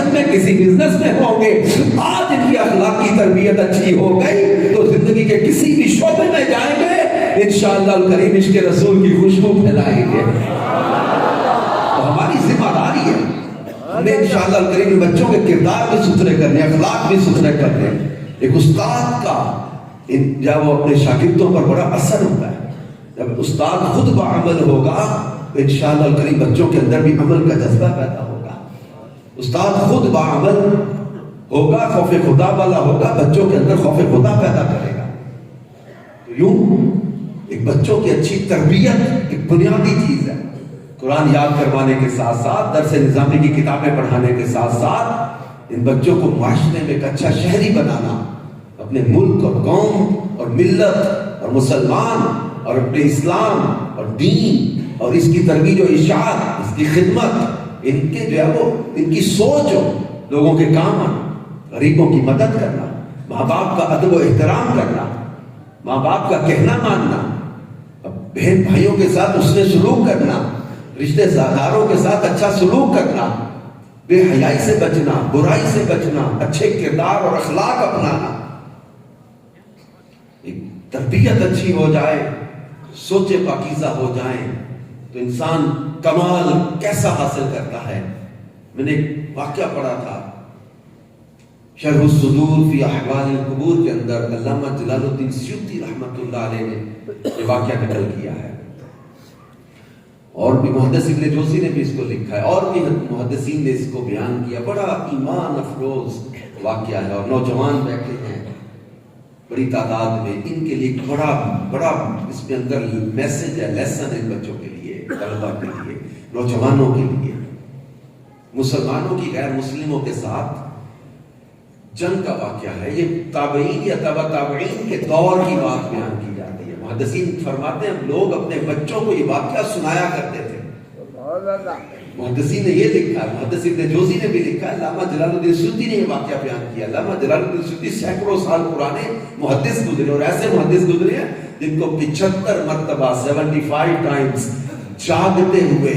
Profession میں کسی business میں ہوں گے، آج ان کی اخلاقی تربیت اچھی ہو گئی تو زندگی کے کسی بھی شعبے میں جائیں گے انشاءاللہ الکریم عشق رسول کی خوشبو پھیلائیں گے۔ تو ہماری ذمہ داری ہے ہمیں انشاءاللہ الکریم بچوں کے کردار بھی ستھرے کرنے، اخلاق بھی ستھرے کرنے۔ ایک استاد کا جب وہ اپنے شاگردوں پر بڑا اثر ہوتا ہے، جب استاد خود بعمل ہوگا تو انشاءاللہ الکریم بچوں کے اندر بھی عمل کا جذبہ پیدا ہوگا۔ استاد خود بعمل ہوگا، خوف خدا والا ہوگا، بچوں کے اندر خوف خدا پیدا کرے گا۔ تو یوں ایک بچوں کی اچھی تربیت ایک بنیادی چیز ہے۔ قرآن یاد کروانے کے ساتھ ساتھ، درس نظامی کی کتابیں پڑھانے کے ساتھ ساتھ ان بچوں کو معاشرے میں ایک اچھا شہری بنانا، اپنے ملک اور قوم اور ملت اور مسلمان اور اپنے اسلام اور دین اور اس کی ترویج و اشاعت، اس کی خدمت، ان کے جو ہے وہ ان کی سوچ ہو، لوگوں کے کام آنا، غریبوں کی مدد کرنا، ماں باپ کا ادب و احترام کرنا، ماں باپ کا کہنا ماننا، بہن بھائیوں کے ساتھ حسن سلوک کرنا، رشتے داروں کے ساتھ اچھا سلوک کرنا، بے حیائی سے بچنا، برائی سے بچنا، اچھے کردار اور اخلاق اپنانا۔ ایک تربیت اچھی ہو جائے، سوچے پاکیزہ ہو جائیں تو انسان کمال کیسا حاصل کرتا ہے۔ میں نے ایک واقعہ پڑھا تھا شرح الصدور فی احوال القبور کے اندر، علامہ جلال الدین سیوطی رحمۃ اللہ علیہ نے یہ واقعہ نقل کیا ہے، اور بھی محدث ابن جوزی نے بھی اس کو لکھا ہے، اور بھی محدثین نے اس کو بیان کیا۔ بڑا ایمان افروز واقعہ ہے، اور نوجوان بیٹھے ہیں بڑی تعداد میں، ان کے لیے بڑا اس کے اندر میسج ہے، لیسن ہے بچوں کے لیے، طلبہ کے لیے، نوجوانوں کے لیے۔ مسلمانوں کی غیر مسلموں کے ساتھ جنگ کا واقعہ ہے، یہ تابعین یا تبع تابعین کے دور کی بات بیان کی جاتی ہے۔ محدثین فرماتے ہیں لوگ اپنے بچوں کو یہ واقعہ سنایا کرتے تھے۔ محدثین نے یہ لکھا ہے، محدث ابن جوزی نے بھی لکھا ہے، علامہ جلال الدین سیوطی نے یہ واقعہ بیان کیا۔ علامہ جلال الدین سیوطی سینکڑوں سال پرانے محدث گزرے، اور ایسے محدث گزرے ہیں جن کو 75 مرتبہ 75 ٹائمز جاگتے ہوئے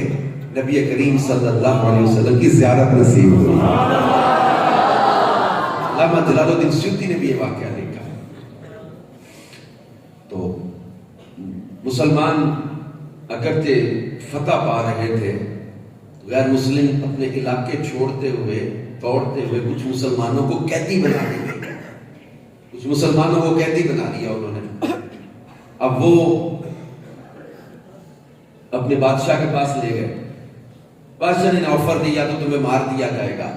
نبی کریم صلی اللہ علیہ وسلم کی زیارت نصیب ہوئی۔ علامہ جلال الدین سیوطی نے بھی یہ واقعہ لکھا۔ تو مسلمان اگرچہ فتح پا رہے تھے، غیر مسلم اپنے علاقے چھوڑتے ہوئے توڑتے ہوئے کچھ مسلمانوں کو قیدی بنا دیا، کچھ مسلمانوں کو قیدی بنا دیا انہوں نے۔ اب وہ اپنے بادشاہ کے پاس لے گئے، بادشاہ نے آفر دیا تو تمہیں مار دیا جائے گا،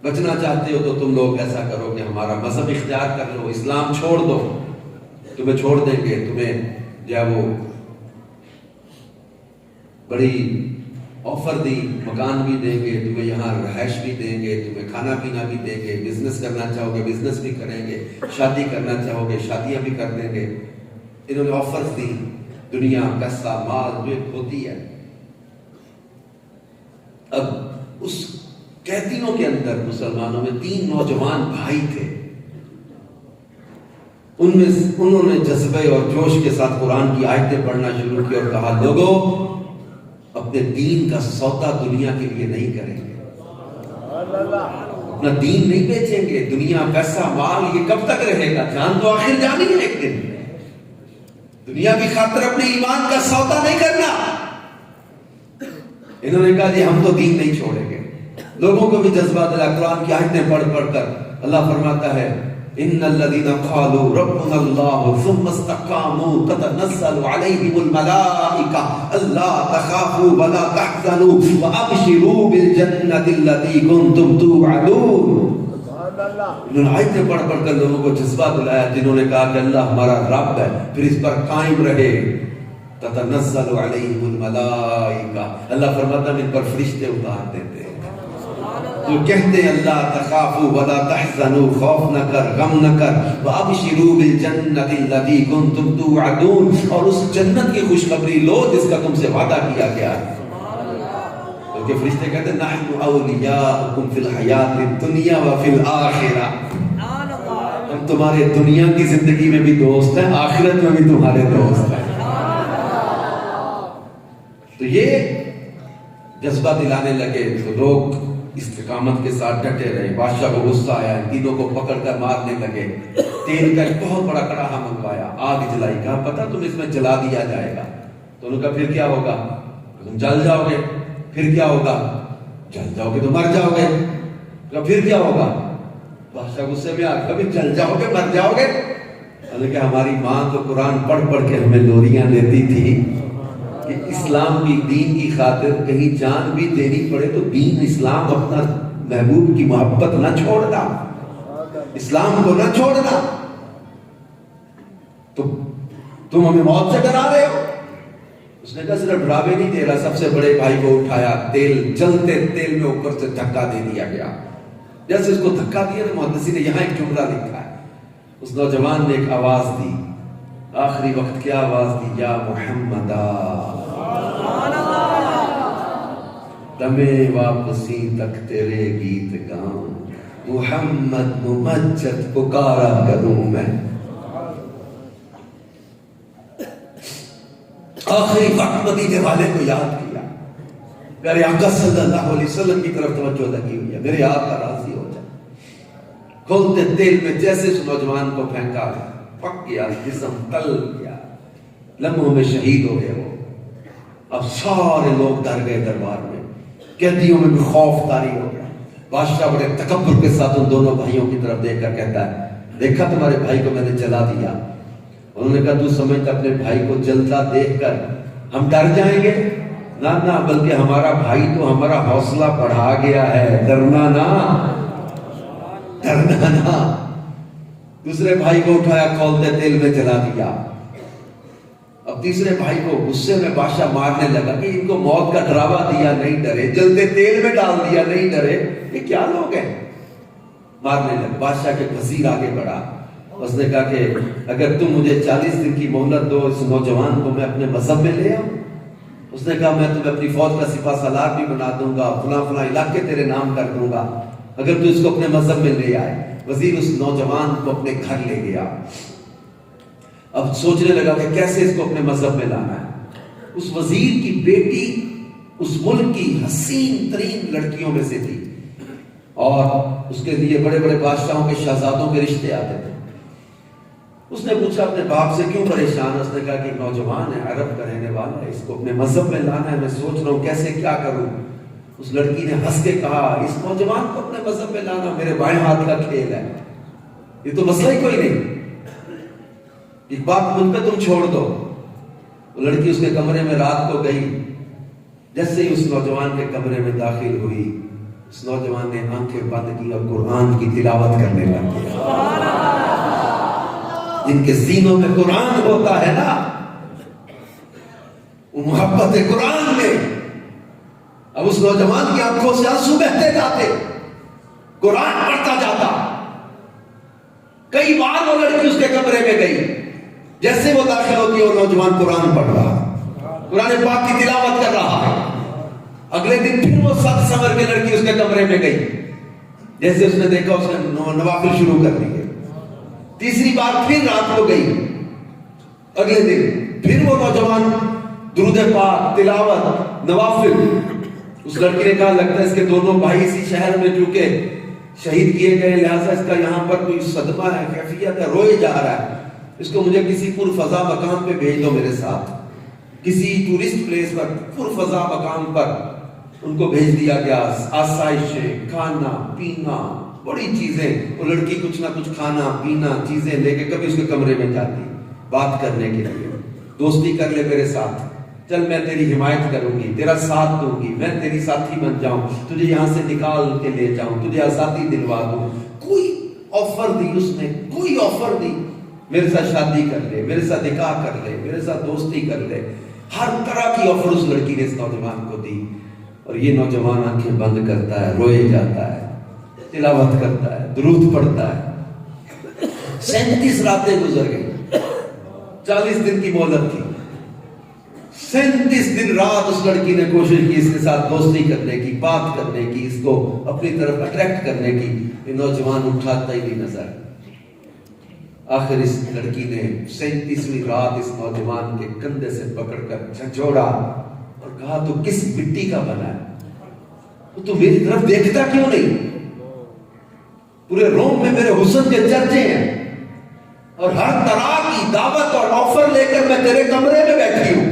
بچنا چاہتے ہو تو تم لوگ ایسا کرو کہ ہمارا مذہب اختیار کر لو، اسلام چھوڑ دو، تمہیں چھوڑ دیں گے، تمہیں جو ہے وہ بڑی آفر دی، مکان بھی دیں گے، تمہیں یہاں رہائش بھی دیں گے، تمہیں کھانا پینا بھی دیں گے، بزنس کرنا چاہو گے بزنس بھی کریں گے، شادی کرنا چاہو گے شادیاں بھی کر دیں گے۔ انہوں نے آفرز دی، دنیا پیسہ مال جو ہوتی ہے۔ اب اس قیدیوں کے اندر مسلمانوں میں 3 نوجوان بھائی تھے، انہوں نے جذبے اور جوش کے ساتھ قرآن کی آیتیں پڑھنا شروع کی اور کہا لوگوں اپنے دین کا سودا دنیا کے لیے نہیں کریں گے، اپنا دین نہیں بیچیں گے، دنیا پیسہ مال یہ کب تک رہے گا، جان تو آخر جانی ہے ایک دن، دنیا کی خاطر اپنے ایمان کا سودا نہیں کرنا۔ انہوں نے کہا جی ہم تو دین نہیں چھوڑیں گے۔ لوگوں کو بھی جذبہ دلا، قرآن کی آیتیں پڑھ کر اللہ فرماتا ہے ان الذين قالوا ربنا الله ثم استقاموا تتنزل عليهم الملائكه الا تخافوا ولا تحزنوا وابشروا بالجنه التي كنتم توعدون۔ انہوں نے آیتیں پڑھ کر لوگوں کو جذبہ دلایا، جنہوں نے کہا کہ اللہ ہمارا رب ہے، پھر اس پر قائم رہے۔ تتنزل علیہم الملائکہ، اللہ فرماتا ہے ان پر فرشتے اتار دیتے ہیں جو کہتے ہیں اللہ تخافوا ولا تحزنوا، خوف نہ کر غم نہ کر، وابشروا بالجنۃ التی کنتم توعدون، اور اس جنت کی خوشخبری لو جس کا تم سے وعدہ کیا گیا ہے۔ کہ فرشتے کہتے ہیں نحن اولیاؤکم فی الحیات الدنیا وفی الآخرہ، ہم تمہارے دنیا کی زندگی میں بھی دوست ہیں، آخرت میں بھی تمہارے دوست ہیں۔ تو یہ جذبہ دلانے لگے تو لوگ استقامت کے ساتھ ڈٹے رہے. بادشاہ کو غصہ آیا, ان تینوں کو پکڑ کر مارنے لگے. تیل کا ایک بہت بڑا کڑاہا منگوایا, آگ جلائی, کہا پتا تم اس میں جلا دیا جائے گا. تو انہوں نے کہا پھر کیا ہوگا؟ تم جل جاؤ گے. پھر کیا ہوگا؟ جل جاؤ گے تو مر جاؤ گے. کہا پھر کیا ہوگا؟ بادشاہ غصے میں آ گیا, جل جاؤ گے مر جاؤ گے. کہ ہماری ماں تو قرآن پڑھ پڑھ کے ہمیں لوریاں دیتی تھی کہ اسلام کی دین کی خاطر کہیں جان بھی دینی پڑے تو دین اسلام اپنا محبوب کی محبت نہ چھوڑنا, اسلام کو نہ چھوڑنا. تو تم ہمیں موت سے ڈرا رہے ہو. اس نے کہا صرف ڈراوے نہیں دے رہا, سب سے بڑے بھائی کو اٹھایا, تیل جلتے تیل میں اوپر سے دھکا دے دیا گیا. جیسے اس کو دھکا دیا تو محدثی نے یہاں ایک جملہ لکھا ہے, اس نوجوان نے ایک آواز دی, آخری وقت کیا آواز دی؟ یا محمدہ دمے واپسی تک تیرے گیت گاؤں, محمد ممجد پکارا کروں میں. آخری وقت مدینے والے کو یاد کیا, میرے آقا صلی اللہ علیہ وسلم کی طرف توجہ لگی ہوئی ہے, میرے آقا راضی ہو جائے. کھولتے تیل میں جیسے اس نوجوان کو پھینکا, پک گیا, جسم تل گیا, لمحوں میں شہید ہو گئے وہ. اب سارے لوگ ڈر گئے دربار میں, قیدیوں میں بھی خوف طاری ہو گیا. بادشاہ بڑے تکبر کے ساتھ ان دونوں بھائیوں کی طرف دیکھ کر کہتا ہے, دیکھا تمہارے بھائی کو میں نے جلا دیا. انہوں نے کہا تو سمجھتا اپنے بھائی کو جلتا دیکھ کر ہم ڈر جائیں گے؟ نہ نہ, بلکہ ہمارا بھائی تو ہمارا حوصلہ بڑھا گیا ہے, ڈرنا نہ ڈرنا نہ. دوسرے بھائی کو اٹھایا, کھولتے تیل میں جلا دیا. اب تیسرے بھائی کو غصے میں بادشاہ مارنے لگا کہ ان کو موت کا ڈراوا دیا نہیں ڈرے, جلتے تیل میں ڈال دیا نہیں ڈرے, یہ کیا لوگ ہیں؟ مارنے لگا. بادشاہ کے وزیر آگے بڑھا, اس نے کہا کہ اگر تم مجھے 40 دن کی مہلت دو, اس نوجوان کو میں اپنے مذہب میں لے آؤں. اس نے کہا میں تمہیں اپنی فوج کا سپاہ سالار بھی بنا دوں گا, فلاں فلاں علاقے تیرے نام کر دوں گا اگر تو اس کو اپنے مذہب میں لے آئے. وزیر اس نوجوان کو اپنے گھر لے گیا. اب سوچنے لگا کہ کیسے اس کو اپنے مذہب میں لانا ہے. اس وزیر کی بیٹی اس ملک کی حسین ترین لڑکیوں میں سے تھی, اور اس کے لیے بڑے بڑے بادشاہوں کے شہزادوں کے رشتے آتے تھے. اس نے پوچھا اپنے باپ سے کیوں پریشان؟ اس نے کہا کہ نوجوان ہے, عرب کا رہنے والا ہے, اس کو اپنے مذہب میں لانا ہے, میں سوچ رہا ہوں کیسے کیا کروں. اس لڑکی نے ہنس کے کہا, اس نوجوان کو اپنے مذہب میں لانا میرے بائیں ہاتھ کا کھیل ہے, یہ تو مسئلہ ہی کوئی نہیں, ایک بات مجھ پہ تم چھوڑ دو. وہ لڑکی اس کے کمرے میں رات کو گئی. جیسے ہی اس نوجوان کے کمرے میں داخل ہوئی, اس نوجوان نے آنکھیں بند کی اور قرآن کی تلاوت کرنے لگا. جن کے سینوں میں قرآن ہوتا ہے نا, وہ محبت قرآن میں. اب اس نوجوان کی آنکھوں سے آنسو بہتے جاتے, قرآن پڑھتا جاتا. کئی بار وہ لڑکی اس کے کمرے میں گئی, جیسے وہ داخل ہوتی ہے وہ نوجوان قرآن پڑھ رہا, قرآن پاک کی تلاوت کر رہا ہے. اگلے دن پھر وہ سب سمر کے لڑکی اس کے کمرے میں گئی, جیسے اس نے دیکھا اس نے نوافل شروع کر دیے. تیسری بار پھر رات کو گئی. اگلے دن پھر وہ نوجوان درود پاک, تلاوت, نوافل. اس لڑکی نے کہا لگتا ہے اس کے دونوں بھائی اسی شہر میں چونکہ شہید کیے گئے, لہٰذا اس کا یہاں پر کوئی صدمہ ہے, کیفیت ہے, روئے جا رہا ہے. اس کو مجھے کسی پرفضا مقام پہ بھیج دو میرے ساتھ, کسی ٹورسٹ پلیس پر, پرفضا مقام پر ان کو بھیج دیا گیا. آسائشیں, کھانا پینا, بڑی چیزیں. وہ لڑکی کچھ نہ کچھ کھانا پینا چیزیں لے کے کبھی اس کے کمرے میں جاتی بات کرنے کے لیے, دوستی کر لے میرے ساتھ, چل میں تیری حمایت کروں گی, تیرا ساتھ دوں گی, میں تیری ساتھی بن جاؤں, تجھے یہاں سے نکال کے لے جاؤں, تجھے آزادی دلوا دوں. کوئی آفر دی اس نے, کوئی آفر دی, میرے ساتھ شادی کر لے, میرے ساتھ نکاح کر لے, میرے ساتھ دوستی کر لے. ہر طرح کی آفر اس لڑکی نے اس نوجوان کو دی. اور یہ نوجوان آنکھیں بند کرتا ہے, روئے جاتا ہے, تلاوت کرتا ہے, درود پڑھتا ہے. 37 راتیں گزر گئی, 40 دن کی مہلت تھی. 37 دن رات اس لڑکی نے کوشش کی اس کے ساتھ دوستی کرنے کی, بات کرنے کی, اس کو اپنی طرف اٹریکٹ کرنے کی. یہ نوجوان اٹھاتا ہی نہیں نظر. آخر اس لڑکی نے 37ویں رات اس نوجوان کے کندھے سے پکڑ کر جھنجھوڑا اور کہا تو کس مٹی کا بنا ہے؟ تو میری طرف دیکھتا کیوں نہیں؟ پورے روم میں میرے حسن کے چرچے ہیں اور ہر طرح کی دعوت اور آفر لے کر میں تیرے کمرے میں بیٹھی ہوں،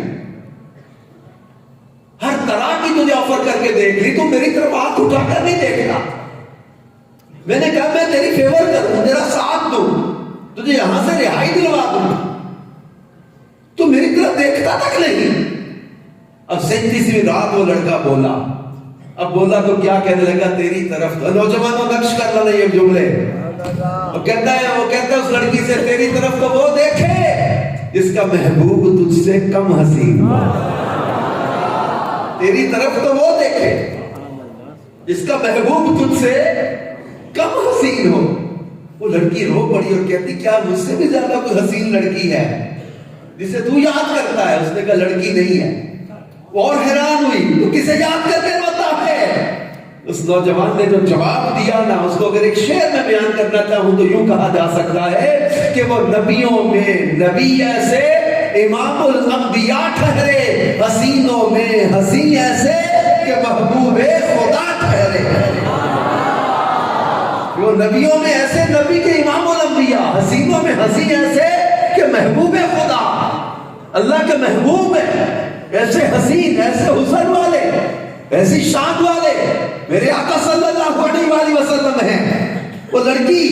ہر طرح کی تجھے آفر کر کے دیکھ لی، تو میری طرف آنکھ اٹھا کر نہیں دیکھتا۔ میں نے کہا میں تیری فیور کروں، تیرا ساتھ دوں، تجھے یہاں سے رہائی دلوا دوں، تو میری طرف دیکھتا تک نہیں۔ اب 37ویں رات وہ لڑکا بولا، اب بولا تو کیا کہنے لگا، تیری طرف تو نوجوانوں نقش کر لینا یہ جملے، وہ کہتا ہے اس لڑکی سے، تیری طرف تو وہ دیکھے جس کا محبوب تجھ سے کم حسین، تیری طرف تو وہ دیکھے جس کا محبوب تجھ سے کم حسین ہو۔ وہ لڑکی رو پڑی اور کہتی کیا مجھ سے بھی زیادہ کوئی حسین لڑکی ہے جسے تو یاد کرتا ہے؟ اس نے کہا لڑکی نہیں ہے۔ وہ اور حیران ہوئی، تو کسے یاد کر کے روتا ہے؟ اس نوجوان نے جو جواب دیا نا، اس کو اگر ایک شعر میں بیان کرنا چاہوں تو یوں کہا جا سکتا ہے کہ وہ نبیوں میں نبی ایسے امام الانبیاء ٹھہرے، حسینوں میں حسین ایسے کہ محبوب خدا ٹھہرے۔ وہ نبیوں میں ایسے نبی کے امام الانبیاء، حسینوں میں حسین ایسے کہ محبوب خدا، اللہ کے محبوب ہے، ایسے حسین، ایسے حسن والے، ایسی شان والے میرے آقا صلی اللہ علیہ وآلہ وسلم ہیں۔ وہ لڑکی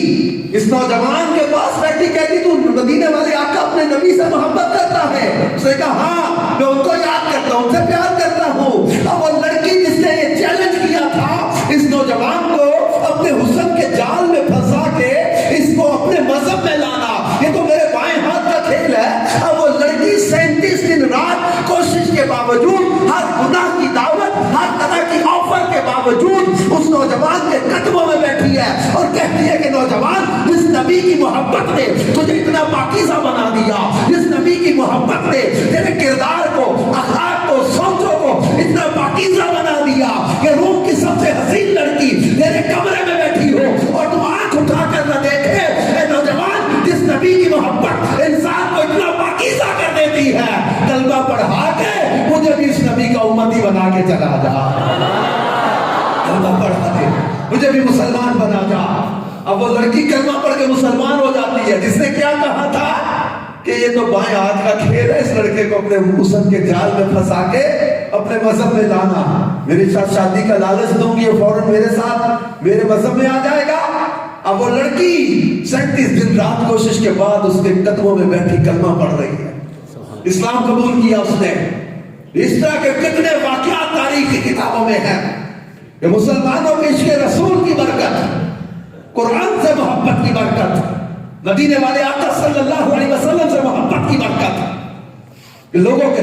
اس نوجوان کے پاس بیٹھی کہتی تو مدینے والے آقا اپنے نبی سے محبت کرتا ہے؟ اس نے کہا ہاں، میں ان کو یاد کرتا ہوں، ان سے پیار کرتا ہوں۔ اب وہ لڑکی جس نے یہ چیلنج کیا تھا اس نوجوان کو اپنے حسن کے جال میں پھنسا کے اس کو اپنے مذہب میں لانا، یہ تو میرے بائیں ہاتھ کا کھیل ہے۔ اب وہ لڑکی 37 دن رات کوشش کے باوجود، ہر گناہ کی دعوت، ہر طرح کی آفر کے باوجود اس نوجوان کے قدموں میں بیٹھی ہے اور کہتی ہے کہ نوجوان، جس نبی کی محبت نے تجھے اتنا پاکیزہ بنا دیا، جس نبی کی محبت نے تیرے کردار کو، اخلاق کو، سوچوں کو اتنا پاکیزہ بنا دیا کہ روم کی سب سے حسین لڑکی تیرے کمرے میں بیٹھی ہو اور تم آنکھ اٹھا کر نہ دیکھے۔ اے نوجوان، جس نبی کی محبت انسان کو اتنا پاکیزہ کر دیتی ہے، کلمہ پڑھا کے مجھے بھی اس نبی کا امتی بنا کے چلا جا، کلمہ پڑھا دے، مجھے بھی مسلمان بنا جا۔ اب وہ لڑکی کلمہ پڑھ کے مسلمان ہو جاتی ہے۔ جس نے کیا کہا تھا کہ یہ تو بائیں ہاتھ کا کھیل ہے، اس لڑکے کو اپنے حسن کے جال میں پھنسا کے اپنے مذہب میں لانا، میرے ساتھ شادی کا لالچ دوں گی، فوراً میرے ساتھ میرے مذہب میں آ جائے گا۔ اب وہ لڑکی 37 دن رات کوشش کے بعد اس کے قدموں میں بیٹھی کلمہ پڑھ رہی ہے، اسلام قبول کیا اس نے۔ اس طرح کے کتنے واقعات تاریخ کی کتابوں میں ہیں کہ مسلمانوں کے عشق رسول کی برکت، قرآن سے محبت کی برکت، مدینے والے آقا صلی اللہ علیہ وسلم سے محبت کی برکت، لوگوں کے